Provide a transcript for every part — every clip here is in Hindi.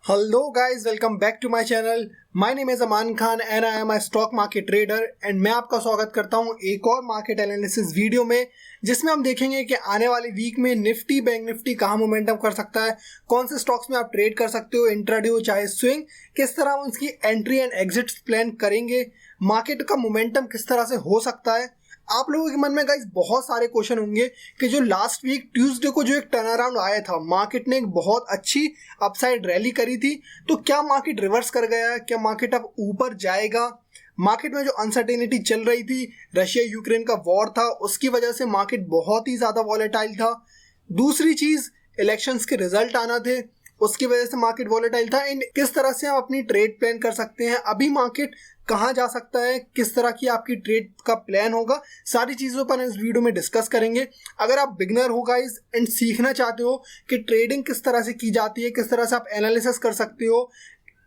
Hello guys, welcome back to my channel. My name is Aman Khan and I am a stock market trader and मैं आपका स्वागत करता हूं एक और मार्केट एनालिसिस वीडियो में जिसमें हम देखेंगे कि आने वाली वीक में निफ्टी बैंक निफ्टी कहां मोमेंटम कर सकता है, कौन से स्टॉक्स में आप ट्रेड कर सकते हो, इंट्राडे हो चाहे स्विंग, किस तरह हम उसकी एंट्री एंड एग्जिट प्लान करेंगे, मार्केट का मोमेंटम किस तरह से हो सकता है। आप लोगों के मन में गाइस बहुत सारे क्वेश्चन होंगे कि जो लास्ट वीक ट्यूसडे को जो एक टर्न अराउंड आया था, मार्केट ने एक बहुत अच्छी अपसाइड रैली करी थी, तो क्या मार्केट रिवर्स कर गया है, क्या मार्केट अब ऊपर जाएगा। मार्केट में जो अनसर्टेनिटी चल रही थी, रशिया यूक्रेन का वॉर था, उसकी वजह से मार्केट बहुत ही ज़्यादा वॉलेटाइल था। दूसरी चीज़, इलेक्शंस के रिजल्ट आना थे, उसकी वजह से मार्केट वॉलेटाइल था। एंड किस तरह से हम अपनी ट्रेड प्लान कर सकते हैं, अभी मार्केट कहाँ जा सकता है, किस तरह की आपकी ट्रेड का प्लान होगा, सारी चीज़ों पर इस वीडियो में डिस्कस करेंगे। अगर आप बिगनर हो गाइस एंड सीखना चाहते हो कि ट्रेडिंग किस तरह से की जाती है, किस तरह से आप एनालिसिस कर सकते हो,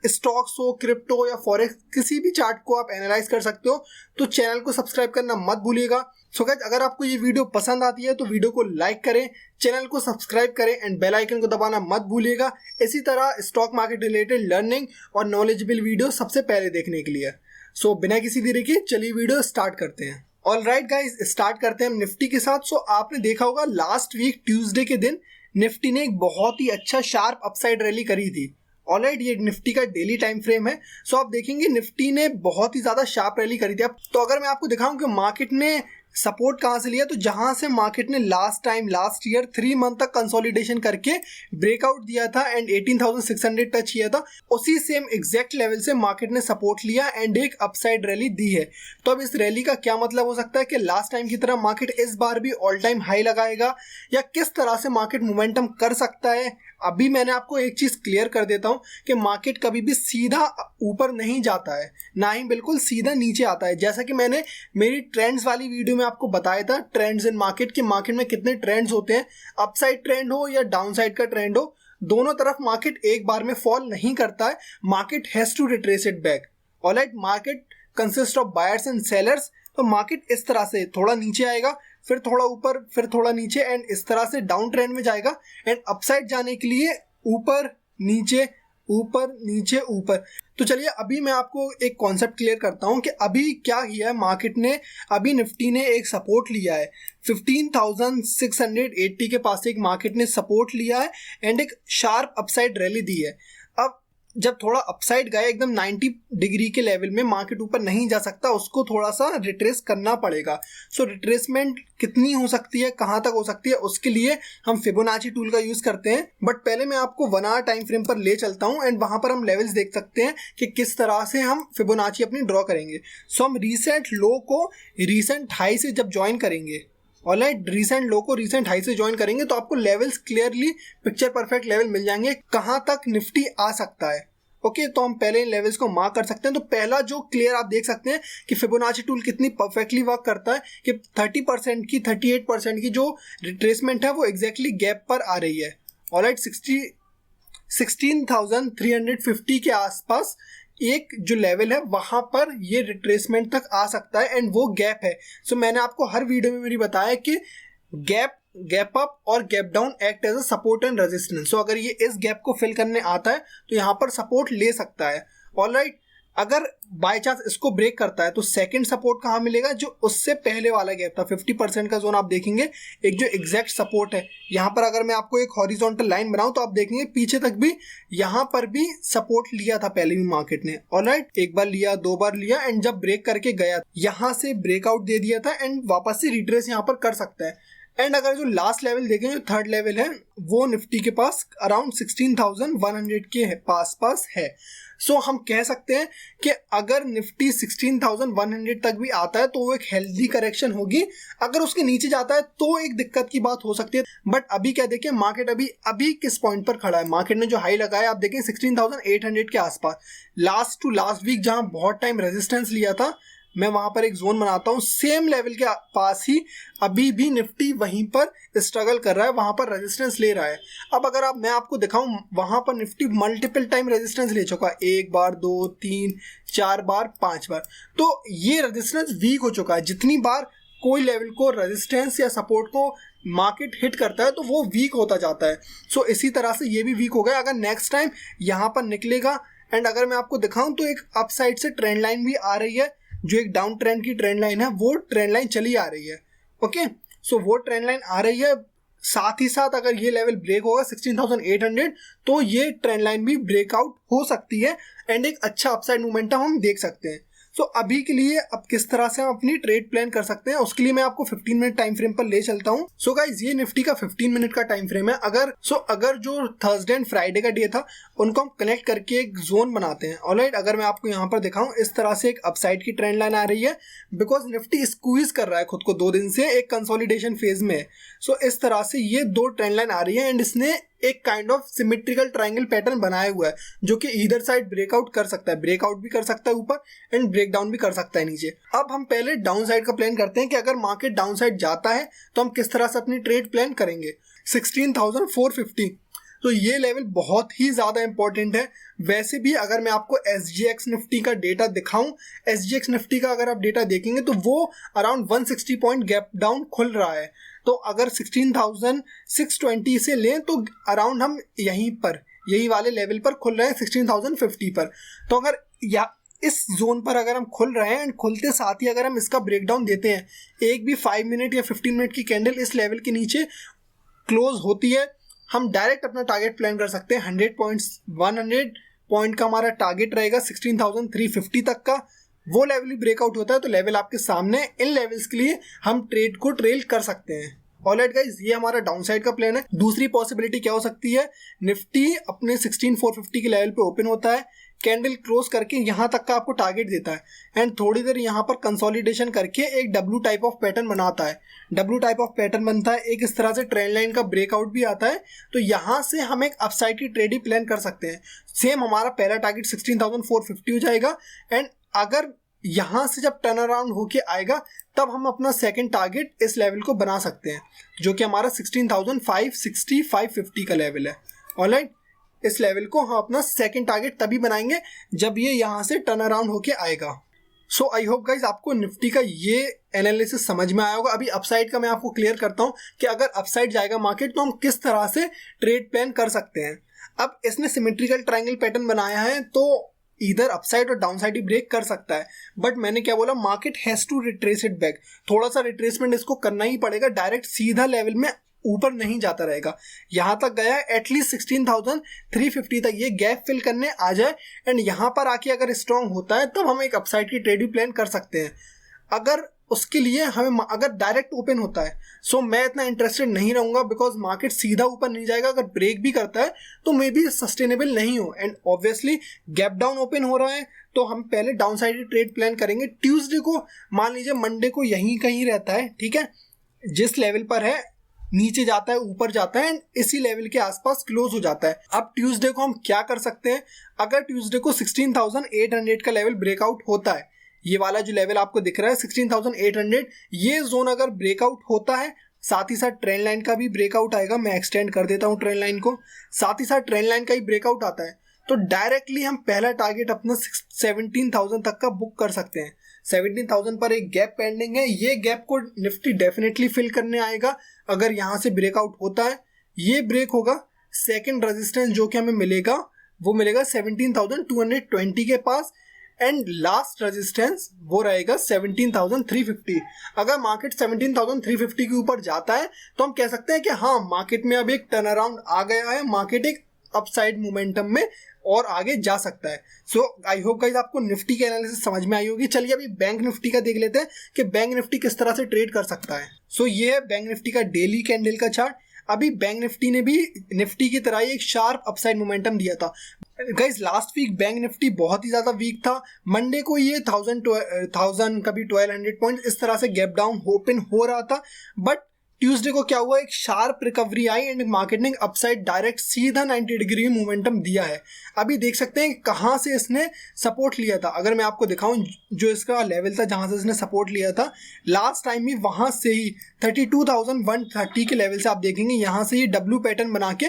स्टॉक्स हो, क्रिप्टो या फॉरेक्स, किसी भी चार्ट को आप एनालाइज कर सकते हो, तो चैनल को सब्सक्राइब करना मत भूलिएगा। सो गाइस, अगर आपको ये वीडियो पसंद आती है तो वीडियो को लाइक करें, चैनल को सब्सक्राइब करें एंड बेल आइकन को दबाना मत भूलिएगा इसी तरह स्टॉक मार्केट रिलेटेड लर्निंग और नॉलेजेबल वीडियो सबसे पहले देखने के लिए। सो बिना किसी देरी के चलिए वीडियो स्टार्ट करते हैं। ऑलराइट गाइस, स्टार्ट करते हैं हम निफ्टी के साथ। सो आपने देखा होगा लास्ट वीक ट्यूसडे के दिन निफ्टी ने एक बहुत ही अच्छा शार्प अपसाइड रैली करी थी। ऑलराइट, ये निफ्टी का डेली टाइम फ्रेम है। सो आप देखेंगे निफ्टी ने बहुत ही ज़्यादा शार्प रैली करी थी। अब तो अगर मैं आपको दिखाऊं कि मार्केट ने सपोर्ट कहाँ से लिया, तो जहाँ से मार्केट ने लास्ट ईयर 3 मंथ तक कंसोलिडेशन करके ब्रेकआउट दिया था एंड 18,600 टच किया था, उसी सेम एग्जैक्ट लेवल से मार्केट ने सपोर्ट लिया एंड एक अपसाइड रैली दी है। तो अब इस रैली का क्या मतलब हो सकता है कि लास्ट टाइम की तरह मार्केट इस बार भी ऑल टाइम हाई लगाएगा या किस तरह से मार्केट मोमेंटम कर सकता है। अभी मैंने आपको एक चीज़ क्लियर कर देता हूँ कि मार्केट कभी भी सीधा ऊपर नहीं जाता है, ना ही बिल्कुल सीधा नीचे आता है। जैसा कि मैंने मेरी ट्रेंड्स वाली वीडियो में आपको बताया था, ट्रेंड्स इन मार्केट के मार्केट में कितने ट्रेंड्स होते हैं, अपसाइड ट्रेंड हो या डाउन साइड का ट्रेंड हो, दोनों तरफ मार्केट एक बार में फॉल नहीं करता है। Market has to retrace it back. Alright, market consist of buyers and sellers. तो मार्केट इस तरह से थोड़ा नीचे आएगा, फिर थोड़ा ऊपर, फिर थोड़ा नीचे एंड इस तरह से डाउन ट्रेंड में जाएगा एंड अपसाइड जाने के लिए ऊपर नीचे ऊपर नीचे ऊपर। तो चलिए अभी मैं आपको एक कॉन्सेप्ट क्लियर करता हूं कि अभी क्या किया है मार्केट ने। अभी निफ्टी ने एक सपोर्ट लिया है 15,680 के पास एक मार्केट ने सपोर्ट लिया है एंड एक शार्प अपसाइड रैली दी है। अब जब थोड़ा अपसाइड गया एकदम 90 डिग्री के लेवल में, मार्केट ऊपर नहीं जा सकता, उसको थोड़ा सा रिट्रेस करना पड़ेगा। सो रिट्रेसमेंट कितनी हो सकती है, कहाँ तक हो सकती है, उसके लिए हम फिबोनाची टूल का यूज़ करते हैं। बट पहले मैं आपको 1 आवर टाइम फ्रेम पर ले चलता हूँ एंड वहाँ पर हम लेवल्स देख सकते हैं कि किस तरह से हम फिबोनाची अपनी ड्रॉ करेंगे। सो हम रीसेंट लो को रीसेंट हाई से जब ज्वाइन करेंगे, ऑलराइट, रीसेंट लो को रीसेंट हाई से ज्वाइन करेंगे तो आपको levels clearly picture perfect level मिल जाएंगे कहाँ तक निफ्टी आ सकता है। ओके, तो हम पहले इन लेवल्स को मार्क कर सकते हैं। तो पहला जो क्लियर आप देख सकते हैं कि फिबोनाची टूल कितनी परफेक्टली वर्क करता है कि 30% की 38% की जो रिट्रेसमेंट है वो एग्जैक्टली गैप पर आ रही है। ऑलराइट, 16,350 के आसपास एक जो लेवल है वहाँ पर ये रिट्रेसमेंट तक आ सकता है एंड वो गैप है। सो मैंने आपको हर वीडियो में मेरी बताया कि गैप अप और gap down act as a support and resistance. So अगर ये इस गैप को फिल करने आता है तो यहाँ पर सपोर्ट ले सकता है। ऑलराइट, अगर बाय चांस इसको ब्रेक करता है तो सेकंड सपोर्ट कहाँ मिलेगा, जो उससे पहले वाला गैप था 50% का जोन। आप देखेंगे एक जो एग्जैक्ट सपोर्ट है यहाँ पर, अगर मैं आपको एक हॉरिजॉन्टल लाइन बनाऊं तो आप देखेंगे पीछे तक भी यहाँ पर भी सपोर्ट लिया था पहले भी मार्केट ने। ऑलराइट, एक बार लिया, 2 बार लिया एंड जब ब्रेक करके गया यहाँ से ब्रेकआउट दे दिया था एंड वापस से रिट्रेस यहाँ पर कर सकता है। एंड अगर जो लास्ट लेवल देखें, जो थर्ड लेवल है, वो निफ्टी के पास अराउंड 16,100 के पास है। सो हम कह सकते हैं कि अगर निफ्टी 16,100 तक भी आता है तो वो एक हेल्दी करेक्शन होगी। अगर उसके नीचे जाता है तो एक दिक्कत की बात हो सकती है। बट अभी क्या देखें, मार्केट अभी किस पॉइंट पर खड़ा है। मार्केट ने जो हाई लगाया आप देखें 16,800 के आसपास। लास्ट वीक जहां बहुत टाइम रेजिस्टेंस लिया था, मैं वहां पर एक जोन बनाता हूँ, सेम लेवल के पास ही अभी भी निफ्टी वहीं पर स्ट्रगल कर रहा है, वहां पर रेजिस्टेंस ले रहा है। अब अगर मैं आपको दिखाऊं, वहां पर निफ्टी मल्टीपल टाइम रेजिस्टेंस ले चुका है, 1 बार, 2, 3, 4 बार, 5 बार। तो ये रेजिस्टेंस वीक हो चुका है। जितनी बार कोई लेवल को रेजिस्टेंस या सपोर्ट को मार्केट हिट करता है तो वो वीक होता जाता है। सो इसी तरह से ये भी वीक हो गया। अगर नेक्स्ट टाइम यहाँ पर निकलेगा एंड अगर मैं आपको दिखाऊं तो एक अपसाइड से ट्रेंड लाइन भी आ रही है, जो एक डाउन ट्रेंड की ट्रेंड लाइन है वो ट्रेंड लाइन चली आ रही है। ओके, सो वो ट्रेंड लाइन आ रही है, साथ ही साथ अगर ये लेवल ब्रेक होगा 16,800 तो ये ट्रेंड लाइन भी ब्रेकआउट हो सकती है एंड एक अच्छा अपसाइड मोमेंटम हम देख सकते हैं। सो अभी के लिए अब किस तरह से हम अपनी ट्रेड प्लान कर सकते हैं उसके लिए मैं आपको 15 मिनट टाइम फ्रेम पर ले चलता हूं। सो गाइज ये निफ्टी का 15 मिनट का टाइम फ्रेम है। अगर जो थर्सडे एंड फ्राइडे का डे था उनको हम कनेक्ट करके एक जोन बनाते हैं। ऑलराइट, अगर मैं आपको यहाँ पर दिखाऊं इस तरह से एक अपसाइड की ट्रेंड लाइन आ रही है बिकॉज निफ्टी स्क्वीज कर रहा है खुद को 2 दिन से, एक कंसोलिडेशन फेज में। सो इस तरह से ये 2 ट्रेंड लाइन आ रही है एंड इसने एक kind of symmetrical triangle pattern बनाया हुआ है जो कि इधर साइड ब्रेकआउट कर सकता है, ब्रेकआउट भी कर सकता है ऊपर एंड ब्रेक डाउन भी कर सकता है नीचे। अब हम पहले डाउन साइड का प्लान करते हैं कि अगर मार्केट डाउन साइड जाता है तो हम किस तरह से अपनी ट्रेड प्लान करेंगे। 16,450 तो ये लेवल बहुत ही ज़्यादा इंपॉर्टेंट है। वैसे भी अगर मैं आपको SGX निफ्टी का डेटा दिखाऊं, SGX निफ्टी का अगर आप डेटा देखेंगे तो वो अराउंड 160 पॉइंट गैप डाउन खुल रहा है। तो अगर 16,620 से लें तो अराउंड हम यही वाले लेवल पर खुल रहे हैं 16,050 पर। तो अगर या इस जोन पर अगर हम खुल रहे हैं एंड खुलते साथ ही अगर हम इसका ब्रेकडाउन देते हैं, एक भी 5 मिनट या 15 मिनट की कैंडल इस लेवल के नीचे क्लोज होती है, हम डायरेक्ट अपना टारगेट प्लान कर सकते हैं। 100 पॉइंट का हमारा टारगेट रहेगा 16,350 तक का। वो लेवल ही ब्रेकआउट होता है तो लेवल आपके सामने, इन लेवल्स के लिए हम ट्रेड को ट्रेल कर सकते हैं। ऑलराइट गाइस, ये हमारा डाउन साइड का प्लान है। दूसरी पॉसिबिलिटी क्या हो सकती है, निफ्टी अपने 16,450 के लेवल पे ओपन होता है, कैंडल क्लोज करके यहाँ तक का आपको टारगेट देता है एंड थोड़ी देर यहाँ पर कंसोलिडेशन करके एक डब्ल्यू टाइप ऑफ पैटर्न बनाता है। डब्ल्यू टाइप ऑफ पैटर्न बनता है, एक इस तरह से ट्रेंड लाइन का ब्रेकआउट भी आता है। तो यहाँ से हम एक अपसाइड की ट्रेड ही प्लान कर सकते हैं। सेम हमारा पहला टारगेट 16,450 हो जाएगा एंड अगर यहाँ से जब टर्न अराउंड होके आएगा तब हम अपना सेकंड टारगेट इस लेवल को बना सकते हैं जो कि हमारा 16,560 550 का लेवल है। ऑलराइट, इस लेवल को हम अपना सेकंड टारगेट तभी बनाएंगे जब ये यहाँ से टर्न अराउंड होके आएगा। सो आई होप गाइज आपको निफ्टी का ये एनालिसिस समझ में आया होगा। अभी अपसाइड का मैं आपको क्लियर करता हूँ कि अगर अपसाइड जाएगा मार्केट तो हम किस तरह से ट्रेड प्लान कर सकते हैं। अब इसने सिमेट्रिकल ट्रायंगल पैटर्न बनाया है तो इधर अपसाइड और डाउन साइड ही ब्रेक कर सकता है, बट मैंने क्या बोला, market has to retrace it back. थोड़ा सा रिट्रेसमेंट इसको करना ही पड़ेगा, डायरेक्ट सीधा लेवल में ऊपर नहीं जाता रहेगा। यहाँ तक गया है, एटलीस्ट 16,350 तक ये गैप फिल करने आ जाए एंड यहाँ पर आके अगर स्ट्रॉन्ग होता है तब हम एक अपसाइड की ट्रेड भी प्लान कर सकते हैं। अगर उसके लिए हमें अगर डायरेक्ट ओपन होता है सो मैं इतना इंटरेस्टेड नहीं रहूँगा बिकॉज मार्केट सीधा ऊपर नहीं जाएगा। अगर ब्रेक भी करता है तो मे बी सस्टेनेबल नहीं हो and obviously gap down open हो रहा है तो हम पहले डाउन साइड ट्रेड प्लान करेंगे। ट्यूसडे को मान लीजिए, मंडे को यहीं कहीं रहता है, ठीक है, जिस लेवल पर है नीचे जाता है ऊपर जाता है एंड इसी लेवल के आसपास क्लोज हो जाता है। अब ट्यूसडे को हम क्या कर सकते हैं, अगर ट्यूसडे को 16,800 का लेवल ब्रेकआउट होता है, ये वाला जो लेवल आपको दिख रहा है 16,800, ये जोन अगर ब्रेकआउट होता है, साथ ही साथ ट्रेंड लाइन का भी ब्रेकआउट आएगा। मैं एक्सटेंड कर देता हूँ ट्रेंड लाइन को, साथ ही साथ ट्रेंड लाइन का ही ब्रेकआउट आता है तो डायरेक्टली हम पहला टारगेट अपना 17,000 तक का बुक कर सकते हैं। 17,000 पर एक गैप पेंडिंग है, ये गैप को निफ्टी डेफिनेटली फिल करने आएगा। अगर यहाँ से ब्रेकआउट होता है, ये ब्रेक होगा, सेकंड रेजिस्टेंस जो कि हमें मिलेगा वो मिलेगा 17,220 के पास एंड लास्ट रेजिस्टेंस वो रहेगा 17,350। अगर मार्केट 17,350 के ऊपर जाता है तो हम कह सकते हैं कि हाँ, मार्केट में अब एक टर्न अराउंड आ गया है, मार्केट एक अपसाइड मोमेंटम में और आगे जा सकता है। सो आई होप गाइस आपको निफ्टी की एनालिसिस समझ में आई होगी। चलिए अभी बैंक निफ्टी का देख लेते हैं कि बैंक निफ्टी किस तरह से ट्रेड कर सकता है। सो ये है बैंक निफ्टी का डेली कैंडल का चार्ट। अभी बैंक निफ्टी ने भी निफ्टी की तरह ही एक शार्प अपसाइड मोमेंटम दिया था। Guys last week bank Nifty बहुत ही ज़्यादा वीक था। मंडे को ये 1000 कभी 1200 पॉइंट इस तरह से गैप डाउन ओपन हो रहा था, बट ट्यूसडे को क्या हुआ, एक sharp recovery I and market ने अपसाइड डायरेक्ट सीधा 90 डिग्री मोमेंटम दिया है। अभी देख सकते हैं कहाँ से इसने सपोर्ट लिया था। अगर मैं आपको दिखाऊं जो इसका लेवल था जहाँ से इसने सपोर्ट लिया था लास्ट टाइम भी, वहाँ से ही 32,130 के लेवल से आप देखेंगे यहाँ से ही डब्ल्यू पैटर्न बना के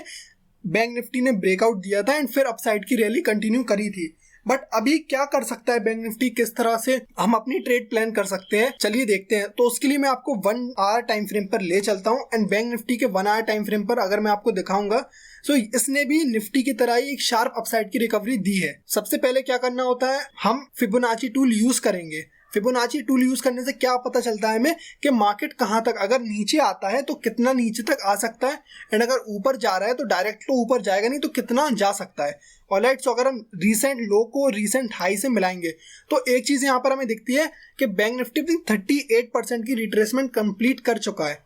बैंक निफ्टी ने ब्रेकआउट दिया था एंड फिर अपसाइड की रैली कंटिन्यू करी थी। बट अभी क्या कर सकता है बैंक निफ्टी, किस तरह से हम अपनी ट्रेड प्लान कर सकते हैं, चलिए देखते हैं। तो उसके लिए मैं आपको 1 आवर टाइम फ्रेम पर ले चलता हूं एंड बैंक निफ्टी के 1 आवर टाइम फ्रेम पर अगर मैं आपको दिखाऊंगा सो इसने भी निफ्टी की तरह ही एक शार्प अपसाइड की रिकवरी दी है। सबसे पहले क्या करना होता है, हम फिबोनाची टूल यूज करेंगे। फिबोनाची टूल यूज करने से क्या पता चलता है हमें कि मार्केट कहां तक, अगर नीचे आता है तो कितना नीचे तक आ सकता है, एंड अगर ऊपर जा रहा है तो डायरेक्ट तो ऊपर जाएगा नहीं, तो कितना जा सकता है। ऑलराइट, सो अगर हम रीसेंट लो को रीसेंट हाई से मिलाएंगे तो एक चीज यहाँ पर हमें दिखती है कि बैंक निफ्टी 38% की रिट्रेसमेंट कंप्लीट कर चुका है।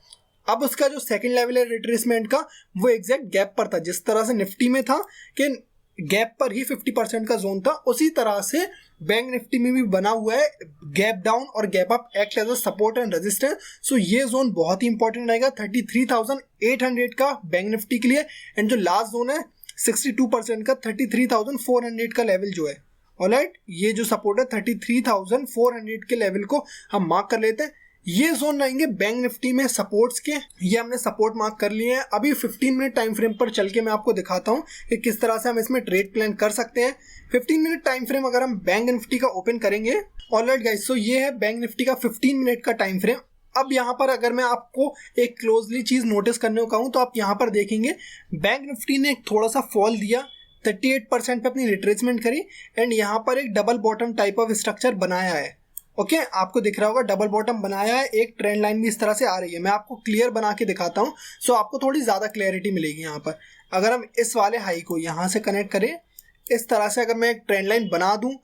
अब उसका जो सेकंड लेवल है रिट्रेसमेंट का, वो एग्जैक्ट गैप पर था। जिस तरह से निफ्टी में था कि गैप पर ही 50% का जोन था, उसी तरह से बैंक निफ्टी में भी बना हुआ है। गैप डाउन और gap up act as a support and resistance. So ये जोन बहुत ही इंपॉर्टेंट रहेगा 33,800 का बैंक निफ्टी के लिए, एंड जो लास्ट जोन है 62% का 33,400 का लेवल जो है। ऑलराइट, ये जो सपोर्ट है 33,400 के लेवल को हम मार्क कर लेते हैं। ये जोन रहेंगे बैंक निफ्टी में सपोर्ट्स के, ये हमने सपोर्ट मार्क कर लिए हैं। अभी 15 मिनट टाइम फ्रेम पर चल के मैं आपको दिखाता हूं कि किस तरह से हम इसमें ट्रेड प्लान कर सकते हैं। 15 मिनट टाइम फ्रेम अगर हम बैंक निफ्टी का ओपन करेंगे, ऑलराइट गाइस, सो ये है बैंक निफ्टी का 15 मिनट का टाइम फ्रेम। अब यहाँ पर अगर मैं आपको एक क्लोजली चीज नोटिस करने को कहूँ तो आप यहाँ पर देखेंगे बैंक निफ्टी ने एक थोड़ा सा फॉल दिया, 38% पे अपनी रिट्रेसमेंट करी, एंड यहाँ पर एक double bottom type of structure बनाया है। ओके, आपको दिख रहा होगा डबल बॉटम बनाया है, एक ट्रेंड लाइन भी इस तरह से आ रही है। मैं आपको क्लियर बना के दिखाता हूँ, सो आपको थोड़ी ज़्यादा क्लैरिटी मिलेगी यहाँ पर। अगर हम इस वाले हाई को यहाँ से कनेक्ट करें, इस तरह से अगर मैं एक ट्रेंड लाइन बना दूँ,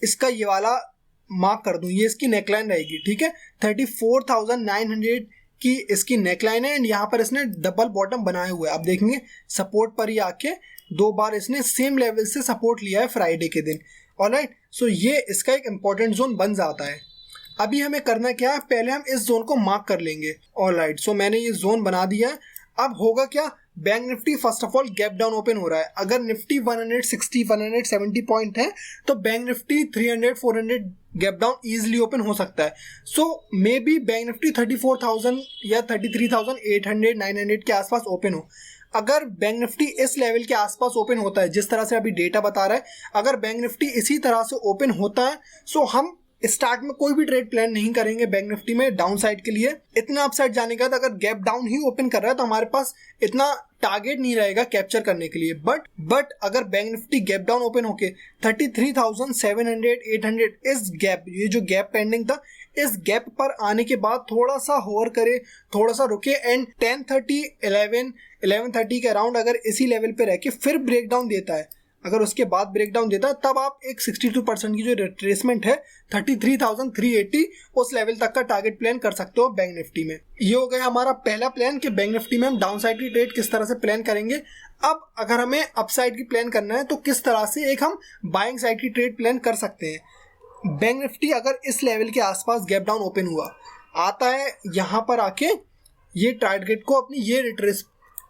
इसका ये वाला मार्क कर दूँ, ये इसकी नेकलाइन रहेगी, ठीक है। 34,900 की इसकी नेकलाइन है, एंड यहाँ पर इसने डबल बॉटम बनाए हुए, आप देखेंगे सपोर्ट पर ही आके 2 बार इसने सेम लेवल से सपोर्ट लिया है फ्राइडे के दिन। ऑलराइट, सो ये इसका एक इंपॉर्टेंट जोन बन जाता है। अभी हमें करना क्या है, पहले हम इस जोन को मार्क कर लेंगे। ऑलराइट, सो मैंने ये जोन बना दिया है। अब होगा क्या, bank Nifty first of all gap down open हो रहा है। अगर निफ्टी 160 170 पॉइंट है तो bank Nifty 300 400 gap down easily open हो सकता है। सो मे बी बैंक निफ्टी 34,000 या 33,800 900 के आसपास ओपन हो। अगर बैंक निफ्टी इस लेवल के आसपास ओपन होता है, जिस तरह से अभी डेटा बता रहा है, अगर बैंक निफ्टी इसी तरह से ओपन होता है, सो हम स्टार्ट में कोई भी ट्रेड प्लान नहीं करेंगे बैंक निफ्टी में डाउन साइड के लिए। इतना अपसाइड जाने का, अगर गैप डाउन ही ओपन कर रहा है तो हमारे पास इतना टारगेट नहीं रहेगा कैप्चर करने के लिए। बट अगर bank Nifty gap down open होके 33,700 800 इस गैप, ये जो गैप पेंडिंग था, इस गैप पर आने के बाद थोड़ा सा होवर करे, थोड़ा सा रुके, एंड 10:30 11:30 के अराउंड अगर इसी लेवल पे रह के फिर ब्रेक डाउन देता है, अगर उसके बाद ब्रेक डाउन देता है, तब आप एक 62% की जो रिट्रेसमेंट है 33,380 उस लेवल तक का टारगेट प्लान कर सकते हो बैंक निफ्टी में। ये हो गया हमारा पहला प्लान कि बैंक निफ्टी में हम डाउन साइड की ट्रेड किस तरह से प्लान करेंगे। अब अगर हमें अप साइड की प्लान करना है तो किस तरह से एक हम बाइंग साइड की ट्रेड प्लान कर सकते हैं। बैंक निफ्टी अगर इस लेवल के आसपास गैप डाउन ओपन हुआ, आता है यहाँ पर आके ये टारगेट को अपनी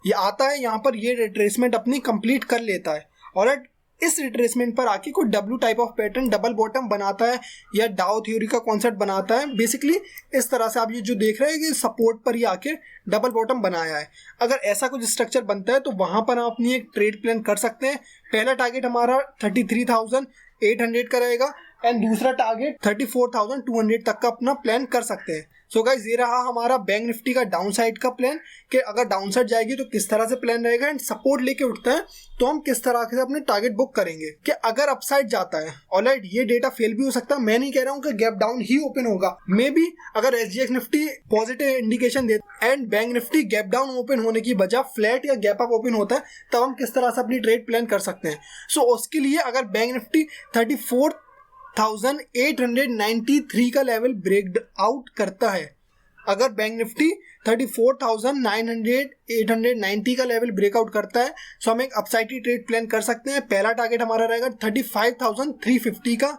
ये आता है यहाँ पर, ये रिट्रेसमेंट अपनी कंप्लीट कर लेता है, और इस रिट्रेसमेंट पर आके कोई W type of pattern double bottom बनाता है या डाउ थ्योरी का कॉन्सेप्ट बनाता है। बेसिकली इस तरह से आप ये जो देख रहे हैं कि सपोर्ट पर ही आके डबल बॉटम बनाया है। अगर ऐसा कुछ स्ट्रक्चर बनता है तो वहां पर आप अपनी एक ट्रेड प्लान कर सकते हैं। पहला टारगेट हमारा 33,800 का रहेगा, एंड दूसरा टारगेट 34,200 तक का अपना प्लान कर सकते हैं। सो गाइस, ये रहा हमारा बैंक निफ्टी का डाउन साइड का प्लान कि अगर डाउन साइड जाएगी तो किस तरह से प्लान रहेगा, एंड सपोर्ट लेके उठता है तो हम किस तरह से अपने टारगेट बुक करेंगे। कि अगर अपसाइड जाता है, ऑलराइट, ये डेटा फेल भी हो सकता है। मैं नहीं कह रहा हूँ कि गैप डाउन ही ओपन होगा, मे बी अगर SGX Nifty positive indication they and bank Nifty gap down open होने की बजाय फ्लैट या गैप अप ओपन होता है, तब हम किस तरह से अपनी ट्रेड प्लान कर सकते हैं। सो उसके लिए अगर बैंक निफ्टी 34,893 का लेवल ब्रेक आउट करता है, अगर बैंक निफ्टी 34,900 890 का लेवल ब्रेकआउट करता है, तो हम एक अपसाइड की ट्रेड प्लान कर सकते हैं। पहला टारगेट हमारा रहेगा 35,350 का।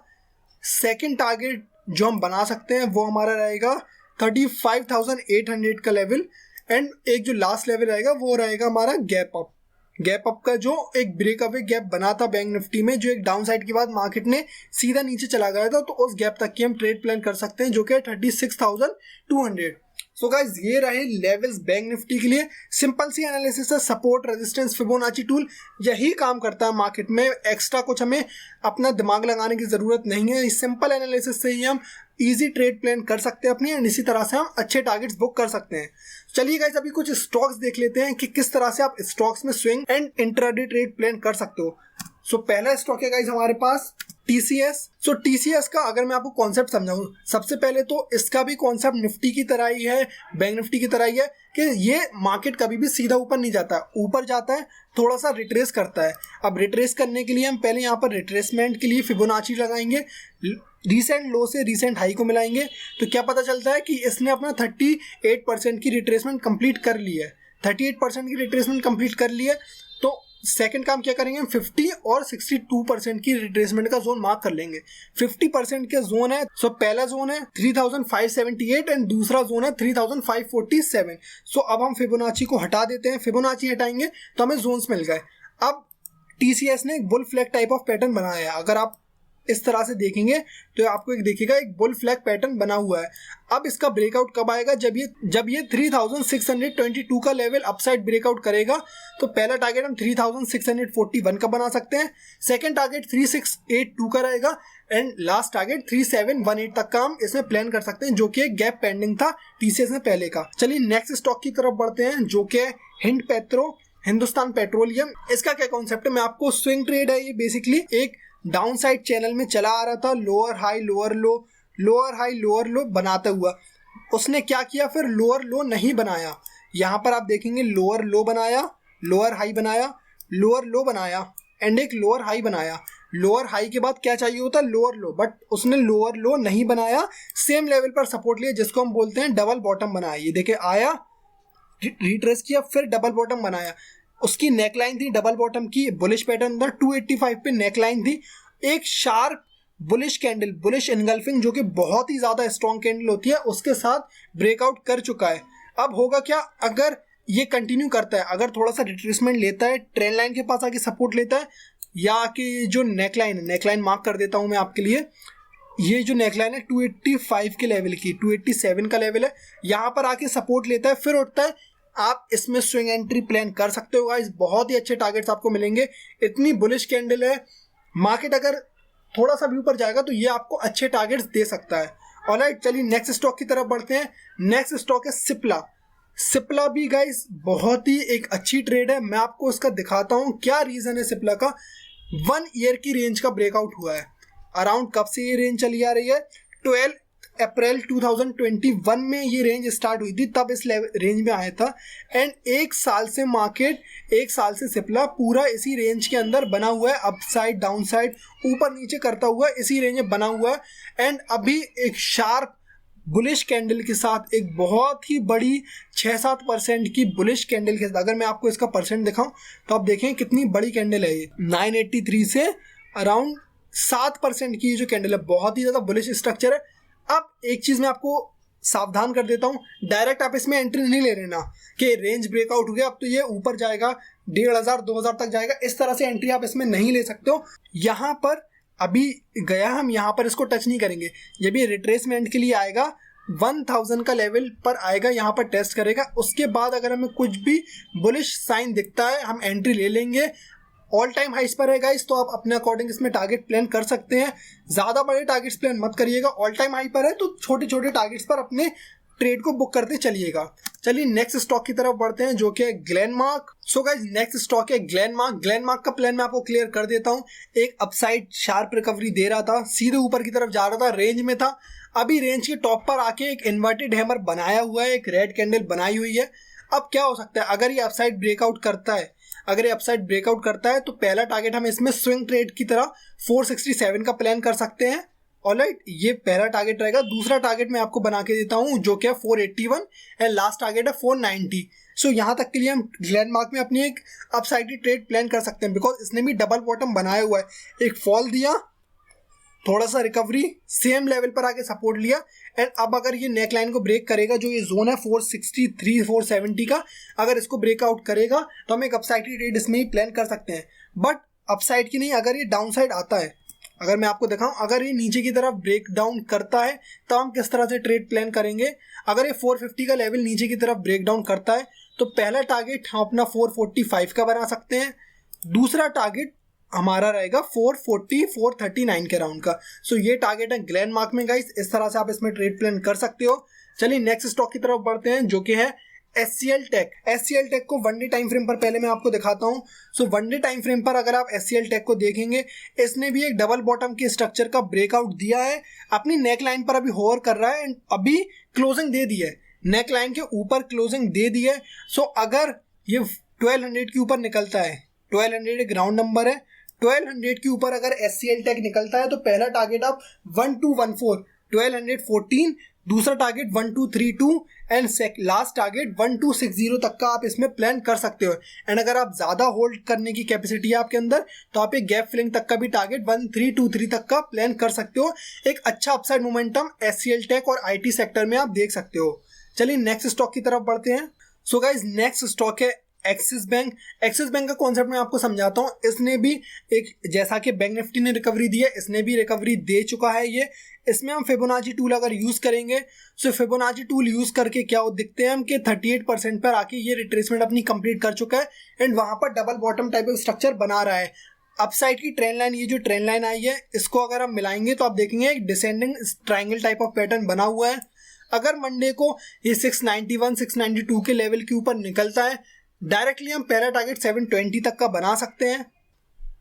सेकंड टारगेट जो हम बना सकते हैं वो हमारा रहेगा 35,800 का लेवल, एंड एक जो लास्ट लेवल रहेगा वो रहेगा हमारा गैप अप का, जो एक ब्रेक अवे गैप बना था बैंक निफ्टी में, जो एक डाउन साइड के बाद मार्केट ने सीधा नीचे चला गया था, तो उस गैप तक की हम ट्रेड प्लान कर सकते हैं, जो कि 36,200। सो गाइज ये रहे लेवल्स बैंक निफ्टी के लिए। सिंपल सी एनालिसिस है, सपोर्ट रेजिस्टेंस फिबोनाची टूल यही काम करता है मार्केट में। एक्स्ट्रा कुछ हमें अपना दिमाग लगाने की ज़रूरत नहीं है। इस सिंपल एनालिसिस से ही हम इजी ट्रेड प्लान कर सकते हैं अपनी, एंड इसी तरह से हम अच्छे टारगेट्स बुक कर सकते हैं। चलिए गाइस अभी कुछ स्टॉक्स देख लेते हैं कि किस तरह से आप स्टॉक्स में swing and intraday trade plan कर सकते हो। सो पहला स्टॉक है गाइस हमारे पास TCS। सो TCS का अगर मैं आपको कॉन्सेप्ट समझाऊं, सबसे पहले तो इसका भी कॉन्सेप्ट निफ्टी की तरह ही है, बैंक निफ्टी की तरह ही है कि ये मार्केट कभी भी सीधा ऊपर नहीं जाता, ऊपर जाता है थोड़ा सा रिट्रेस करता है। अब रिट्रेस करने के लिए हम पहले यहाँ पर रिट्रेसमेंट के लिए फिबोनाची लगाएंगे, रीसेंट लो से रीसेंट हाई को मिलाएंगे, तो क्या पता चलता है कि इसने अपना 38% की रिट्रेसमेंट कंप्लीट कर ली है। 38% की रिट्रेसमेंट कंप्लीट कर ली है, तो सेकंड काम क्या करेंगे हम 50 और 62% की रिट्रेसमेंट का जोन मार्क कर लेंगे। 50% के जोन है, सो पहला जोन है 3578 एंड दूसरा जोन है 3547। सो अब हम फिबोनाची को हटा देते हैं, फिबोनाची हटाएंगे तो हमें जोन्स मिल गए। अब TCS ने एक bull flag type of pattern बनाया है। अगर आप इस तरह से देखेंगे तो आपको एक दिखेगा एक बुल फ्लैग पैटर्न बना हुआ है। अब इसका ब्रेकआउट कब आएगा? जब ये 3622 का लेवल अपसाइड ब्रेकआउट करेगा। तो पहला टारगेट हम 3641 का बना सकते हैं, सेकंड टारगेट 3682 का रहेगा, एंड लास्ट टारगेट 3718 तक का हम इसमें प्लान कर सकते हैं, जो कि एक गैप पेंडिंग था TCS में पहले का। चलिए नेक्स्ट स्टॉक की तरफ बढ़ते हैं, जो कि हिंदुस्तान पेट्रोलियम। इसका क्या कॉन्सेप्ट है, मैं आपको स्विंग ट्रेड है ये बेसिकली। एक डाउन साइड चैनल में चला आ रहा था, लोअर हाई लोअर लो, लोअर हाई लोअर लो बनाता हुआ। उसने क्या किया, फिर लोअर लो नहीं बनाया। यहाँ पर आप देखेंगे लोअर लो बनाया, लोअर हाई बनाया, लोअर लो बनाया एंड एक लोअर हाई बनाया। लोअर हाई के बाद क्या चाहिए होता है, लोअर लो, बट उसने लोअर लो नहीं बनाया, सेम लेवल पर सपोर्ट लिया, जिसको हम बोलते हैं डबल बॉटम बनाया। ये देखिए आया, रिट्रेस किया, फिर डबल बॉटम बनाया। उसकी नेकलाइन थी डबल बॉटम की, बुलिश पैटर्न था, 285 पे नेकलाइन थी, एक sharp bullish candle, bullish engulfing, जो कि बहुत ही ज्यादा स्ट्रॉन्ग कैंडल होती है, उसके साथ ब्रेकआउट कर चुका है। अब होगा क्या, अगर ये कंटिन्यू करता है, अगर थोड़ा सा रिट्रेसमेंट लेता है, ट्रेंड लाइन के पास आके सपोर्ट लेता है, या कि जो नेकलाइन है, नेकलाइन मार्क कर देता हूं मैं आपके लिए, ये जो नेकलाइन है 285 के लेवल की, 287 का लेवल है, यहाँ पर आके सपोर्ट लेता है, फिर उठता है, आप इसमें स्विंग एंट्री प्लान कर सकते हो गाइस। बहुत ही अच्छे टारगेट्स आपको मिलेंगे, इतनी बुलिश कैंडल है। मार्केट अगर थोड़ा सा भी ऊपर जाएगा तो ये आपको अच्छे टारगेट्स दे सकता है। ऑलराइट, चलिए नेक्स्ट स्टॉक की तरफ बढ़ते हैं। नेक्स्ट स्टॉक है सिप्ला। सिप्ला भी गाइस बहुत ही एक अच्छी ट्रेड है, मैं आपको इसका दिखाता हूँ क्या रीजन है। सिप्ला का 1 ईयर की रेंज का ब्रेकआउट हुआ है। अराउंड कब से ये रेंज चली आ रही है, 12 अप्रैल 2021 में ये रेंज स्टार्ट हुई थी, तब इस रेंज में आया था, एंड एक साल से मार्केट, एक साल से सिप्ला पूरा इसी रेंज के अंदर बना हुआ है, अपसाइड डाउन साइड ऊपर नीचे करता हुआ इसी रेंज में बना हुआ है। एंड अभी एक शार्प बुलिश कैंडल के साथ, एक बहुत ही बड़ी 6-7% की बुलिश कैंडल के साथ, अगर मैं आपको इसका परसेंट दिखाऊं तो आप देखें कितनी बड़ी कैंडल है ये, 983 से अराउंड 7% की जो कैंडल है, बहुत ही ज़्यादा बुलिश स्ट्रक्चर है। अब एक चीज़ मैं आपको सावधान कर देता हूँ, डायरेक्ट आप इसमें एंट्री नहीं ले लेना कि रेंज ब्रेकआउट हो गया अब तो ये ऊपर जाएगा, 1500-2000 तक जाएगा, इस तरह से एंट्री आप इसमें नहीं ले सकते हो। यहाँ पर अभी गया, हम यहाँ पर इसको टच नहीं करेंगे, जब ये रिट्रेसमेंट के लिए आएगा 1000 का लेवल पर आएगा, यहाँ पर टेस्ट करेगा, उसके बाद अगर हमें कुछ भी बुलिश साइन दिखता है हम एंट्री ले लेंगे। ऑल टाइम हाइस पर है गाइस, तो आप अपने अकॉर्डिंग इसमें टारगेट प्लान कर सकते हैं। ज़्यादा बड़े टारगेट्स प्लान मत करिएगा, ऑल टाइम हाई पर है तो छोटे छोटे टारगेट्स पर अपने ट्रेड को बुक करते चलिएगा। चलिए नेक्स्ट स्टॉक की तरफ बढ़ते हैं, जो कि है Glenmark. So guys next stock है ग्लेनमार्क। ग्लेनमार्क का प्लान मैं आपको क्लियर कर देता हूँ। एक अपसाइड शार्प रिकवरी दे रहा था, सीधे ऊपर की तरफ जा रहा था, रेंज में था, अभी रेंज के टॉप पर आके एक इन्वर्टेड हैमर बनाया हुआ है, एक रेड कैंडल बनाई हुई है। अब क्या हो सकता है, अगर ये अपसाइड ब्रेकआउट करता है, अगर ये अपसाइड ब्रेकआउट करता है तो पहला टारगेट हम इसमें स्विंग ट्रेड की तरह 467 का प्लान कर सकते हैं। ऑलराइट, ये पहला टारगेट रहेगा। दूसरा टारगेट मैं आपको बना के देता हूँ, जो कि है 481 एंड लास्ट टारगेट है 490। सो यहाँ तक के लिए हम ग्लेनमार्क में अपनी एक अपसाइड ट्रेड प्लान कर सकते हैं, बिकॉज इसने भी डबल बॉटम बनाया हुआ है, एक फॉल दिया, थोड़ा सा रिकवरी, सेम लेवल पर आके सपोर्ट लिया, एंड अब अगर ये नेक लाइन को ब्रेक करेगा, जो ये जोन है 463-470 का, अगर इसको ब्रेकआउट करेगा तो हम एक अपसाइड की ट्रेड इसमें ही प्लान कर सकते हैं। बट अपसाइड की नहीं, अगर ये डाउन साइड आता है, अगर मैं आपको दिखाऊं, अगर ये नीचे की तरफ ब्रेक डाउन करता है तो हम किस तरह से ट्रेड प्लान करेंगे। अगर ये 450 का लेवल नीचे की तरफ ब्रेक डाउन करता है तो पहला टारगेट हम अपना 445 का बना सकते हैं, दूसरा टारगेट हमारा रहेगा 440 439 के राउंड का। सो ये टारगेट है ग्लेनमार्क में गाइस, इस तरह से आप इसमें ट्रेड प्लान कर सकते हो। चलिए नेक्स्ट स्टॉक की तरफ बढ़ते हैं जो कि है SCL टेक। SCL टेक को वन डे टाइम फ्रेम पर पहले मैं आपको दिखाता हूं। So one day time frame पर अगर आप SCL टेक को देखेंगे, इसने भी एक डबल बॉटम के स्ट्रक्चर का ब्रेकआउट दिया है, अपनी नेक लाइन पर अभी होवर कर रहा है एंड अभी क्लोजिंग दे दी है, नेक लाइन के ऊपर क्लोजिंग दे दी है। सो अगर ये 1200 के ऊपर निकलता है, 1200 एक राउंड नंबर है, 1200 के ऊपर अगर SCL टेक निकलता है तो पहला टारगेट आप 1214 1214, दूसरा टारगेट 1232 एंड लास्ट टारगेट 1260 तक का आप इसमें प्लान कर सकते हो। एंड अगर आप ज़्यादा होल्ड करने की कैपेसिटी है आपके अंदर तो आप एक गैप फिलिंग तक का भी टारगेट 1323 तक का प्लान कर सकते हो। एक अच्छा अपसाइड मोमेंटम SCL टेक और IT सेक्टर में आप देख सकते हो। चलिए नेक्स्ट स्टॉक की तरफ बढ़ते हैं। सो गाइज नेक्स्ट स्टॉक है एक्सिस बैंक। एक्सिस बैंक का कॉन्सेप्ट मैं आपको समझाता हूँ। इसने भी एक, जैसा कि बैंक निफ्टी ने रिकवरी दी है, इसने भी रिकवरी दे चुका है। ये इसमें हम फिबोनाची टूल अगर यूज़ करेंगे, सो फिबोनाची टूल यूज़ करके क्या दिखते हैं हम कि 38% पर आके ये रिट्रेसमेंट अपनी कंप्लीट कर चुका है एंड वहाँ पर double bottom type of structure बना रहा है। अपसाइड की ट्रेंड लाइन, ये जो ट्रेंड लाइन आई है, इसको अगर हम मिलाएंगे तो आप देखेंगे एक descending triangle type of pattern बना हुआ है। अगर मंडे को ये 691 692 के लेवल के ऊपर निकलता है, डायरेक्टली हम पहला टारगेट 720 तक का बना सकते हैं।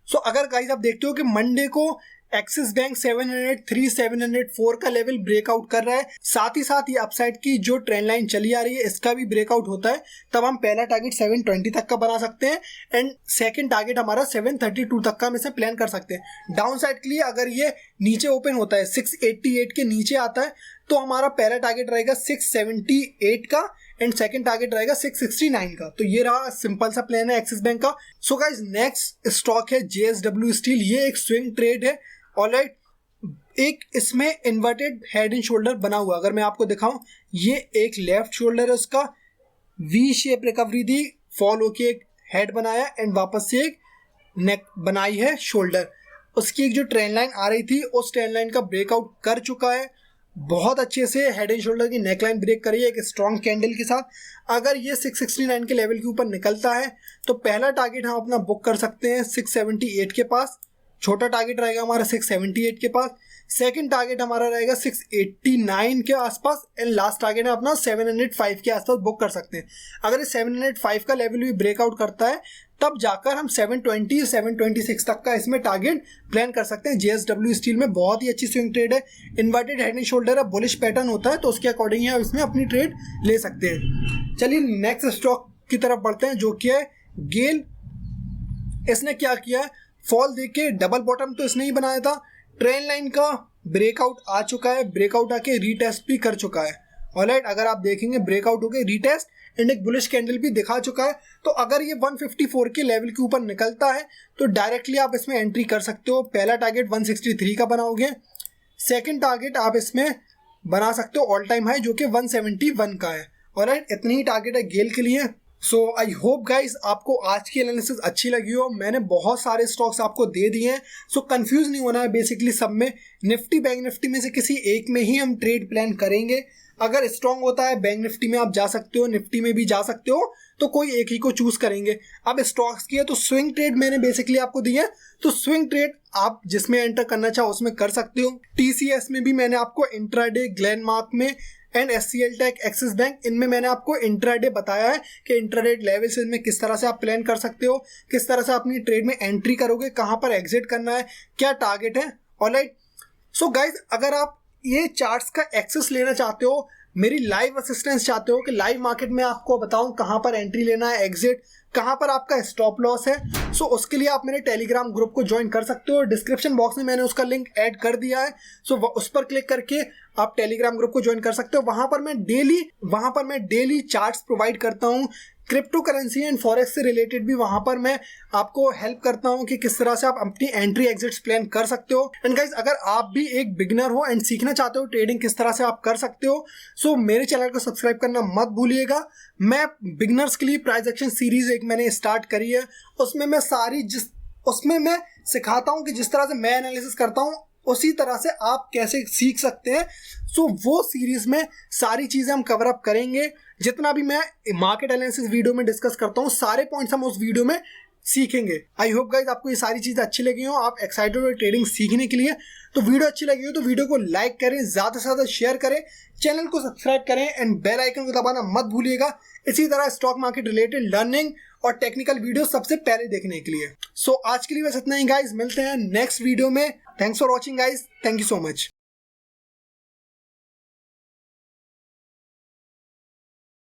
सो अगर गाइस आप देखते हो कि मंडे को एक्सिस बैंक 703 704 का लेवल ब्रेकआउट कर रहा है, साथ ही साथ ये अपसाइड की जो ट्रेंड लाइन चली आ रही है इसका भी ब्रेकआउट होता है, तब हम पहला टारगेट 720 तक का बना सकते हैं एंड सेकंड टारगेट हमारा 732 तक का हम इसे प्लान कर सकते हैं। डाउन साइड के लिए अगर ये नीचे ओपन होता है 688 के नीचे आता है तो हमारा पहला टारगेट रहेगा 678 का एंड सेकंड टारगेट रहेगा 669 का। तो ये रहा सिंपल सा प्लान है एक्सिस बैंक का। सो गाइस नेक्स्ट स्टॉक है JSW स्टील। ये एक स्विंग ट्रेड है। ऑलराइट, एक इसमें इन्वर्टेड हेड एंड शोल्डर बना हुआ, अगर मैं आपको दिखाऊं, ये एक लेफ्ट शोल्डर है, उसका वी शेप रिकवरी दी, फॉल होके एक हेड बनाया एंड वापस से एक नेक बनाई है शोल्डर। उसकी एक जो ट्रेंड लाइन आ रही थी उस ट्रेंड लाइन का ब्रेकआउट कर चुका है, बहुत अच्छे से हेड एंड शोल्डर की नेकलाइन ब्रेक करी है एक स्ट्रॉन्ग कैंडल के साथ। अगर ये 669 के लेवल के ऊपर निकलता है तो पहला टारगेट हम अपना बुक कर सकते हैं 678 के पास, छोटा टारगेट रहेगा हमारा 678 के पास, सेकंड टारगेट हमारा रहेगा 689 के आसपास एंड लास्ट टारगेट है अपना 705 के आसपास बुक कर सकते हैं। अगर ये 705 का लेवल भी ब्रेकआउट करता है तब जाकर हम 720 726 तक का इसमें टारगेट प्लान कर सकते हैं। JSW स्टील में बहुत ही अच्छी स्विंग ट्रेड है, इन्वर्टेड हेड एंड शोल्डर है, बुलिश पैटर्न होता है तो उसके अकॉर्डिंग हम इसमें अपनी ट्रेड ले सकते हैं। चलिए नेक्स्ट स्टॉक की तरफ बढ़ते हैं जो कि है गेल। इसने क्या किया, फॉल देके डबल बॉटम तो इसने ही बनाया था, ट्रेंड लाइन का ब्रेकआउट आ चुका है, ब्रेकआउट आके रीटेस्ट भी कर चुका है। ऑलराइट, अगर आप देखेंगे ब्रेकआउट होके रीटेस्ट एंड एक बुलिश कैंडल भी दिखा चुका है। तो अगर ये 154 के लेवल के ऊपर निकलता है तो डायरेक्टली आप इसमें एंट्री कर सकते हो। पहला टारगेट 163 का बनाओगे, सेकंड टारगेट आप इसमें बना सकते हो ऑल टाइम हाई जो कि 171 का है। ऑलराइट, इतनी ही टारगेट है गेल के लिए। सो आई होप गाइज आपको आज की एनालिसिस अच्छी लगी हो। मैंने बहुत सारे स्टॉक्स आपको दे दिए हैं, सो कंफ्यूज नहीं होना है। बेसिकली सब में निफ्टी बैंक निफ्टी में से किसी एक में ही हम ट्रेड प्लान करेंगे। अगर स्ट्रांग होता है बैंक निफ्टी में आप जा सकते हो, निफ्टी में भी जा सकते हो, तो कोई एक ही को चूज करेंगे। अब स्टॉक्स की है तो स्विंग ट्रेड मैंने बेसिकली आपको दी है, तो स्विंग ट्रेड आप जिसमें एंटर करना चाहो उसमें कर सकते हो। TCS में भी मैंने आपको इंट्राडे, ग्लेनमार्क में and SCL tech, Axis bank, इनमें मैंने आपको इंट्राडे बताया है कि इंट्राडे लेवल से इनमें किस तरह से आप प्लान कर सकते हो, किस तरह से अपनी ट्रेड में एंट्री करोगे, कहाँ पर एग्जिट करना है, क्या टारगेट है। ऑलराइट, सो गाइज अगर आप ये चार्ट्स का एक्सेस लेना चाहते हो, मेरी लाइव असिस्टेंस चाहते हो कि लाइव मार्केट में आपको बताऊं कहाँ पर एंट्री लेना है, एग्जिट, कहाँ पर आपका स्टॉप लॉस है, सो उसके लिए आप मेरे टेलीग्राम ग्रुप को ज्वाइन कर सकते हो। डिस्क्रिप्शन बॉक्स में मैंने उसका लिंक ऐड कर दिया है, सो उस पर क्लिक करके आप टेलीग्राम ग्रुप को ज्वाइन कर सकते हो। वहाँ पर मैं डेली चार्ट्स प्रोवाइड करता हूँ, क्रिप्टो करेंसी एंड फॉरेक्स से रिलेटेड भी वहाँ पर मैं आपको हेल्प करता हूँ कि किस तरह से आप अपनी एंट्री एग्जिट्स प्लान कर सकते हो। एंड गाइज अगर आप भी एक बिगनर हो एंड सीखना चाहते हो ट्रेडिंग किस तरह से आप कर सकते हो, सो मेरे चैनल को सब्सक्राइब करना मत भूलिएगा। मैं बिगनर्स के लिए प्राइस एक्शन सीरीज एक मैंने स्टार्ट करी है, उसमें मैं सारी उसमें मैं सिखाता हूँ कि जिस तरह से मैं एनालिसिस करता हूँ उसी तरह से आप कैसे सीख सकते हैं। सो वो सीरीज में सारी चीज़ें हम कवर अप करेंगे। जितना भी मैं मार्केट एनालिसिस वीडियो में डिस्कस करता हूँ सारे पॉइंट्स हम उस वीडियो में सीखेंगे। आई होप गाइज आपको ये सारी चीज़ें अच्छी लगी हो, आप एक्साइटेड हो ट्रेडिंग सीखने के लिए। तो वीडियो अच्छी लगी हो तो वीडियो को लाइक करें, ज़्यादा से ज़्यादा शेयर करें, चैनल को सब्सक्राइब करें एंड बेल आइकन को दबाना मत भूलिएगा इसी तरह स्टॉक मार्केट रिलेटेड लर्निंग और टेक्निकल वीडियो सबसे पहले देखने के लिए। सो आज के लिए बस इतना ही गाइज, मिलते हैं नेक्स्ट वीडियो में। Thanks for watching guys, thank you so much.